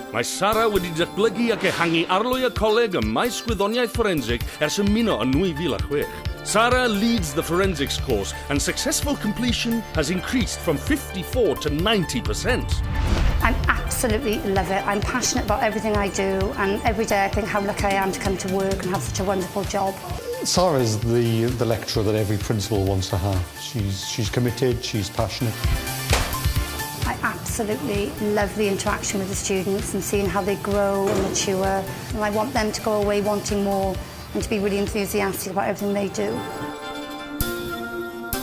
Mae Sara wedi datblygu ac ehangu arlwy y coleg ym maes gwyddoniaeth forensig ers ymuno yn 2006. Sara leads the forensics course and successful completion has increased from 54 to 90%. I absolutely love it. I'm passionate about everything I do, and every day I think how lucky I am to come to work and have such a wonderful job. Sara is the lecturer that every principal wants to have. She's committed, she's passionate. I absolutely love the interaction with the students and seeing how they grow and mature. And I want them to go away wanting more and to be really enthusiastic about everything they do.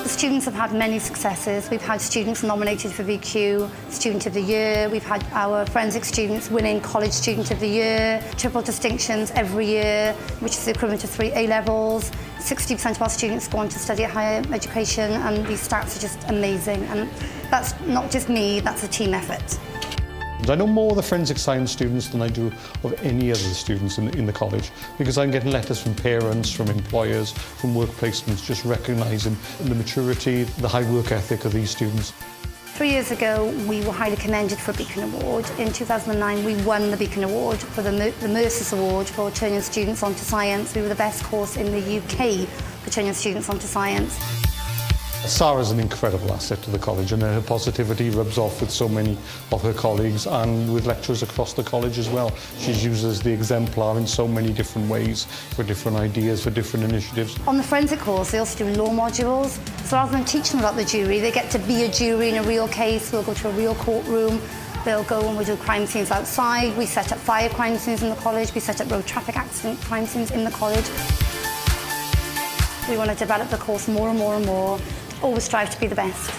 The students have had many successes. We've had students nominated for VQ Student of the Year. We've had our forensic students winning College Student of the Year, triple distinctions every year, which is the equivalent to 3 A-levels. 60% of our students go on to study at higher education, and these stats are just amazing. And that's not just me, that's a team effort. I know more of the forensic science students than I do of any other students in the college, because I'm getting letters from parents, from employers, from work placements, just recognising the maturity, the high work ethic of these students. 3 years ago, we were highly commended for a Beacon Award. In 2009, we won the Beacon Award for the Mercers Award for turning students onto science. We were the best course in the UK for turning students onto science. Sara's an incredible asset to the college, and her positivity rubs off with so many of her colleagues and with lecturers across the college as well. She's used as the exemplar in so many different ways, for different ideas, for different initiatives. On the forensic course, they also do law modules. So rather than teaching them about the jury, they get to be a jury in a real case. We'll go to a real courtroom. They'll go and we'll do crime scenes outside. We set up fire crime scenes in the college. We set up road traffic accident crime scenes in the college. We want to develop the course more and more and more. Always strive to be the best.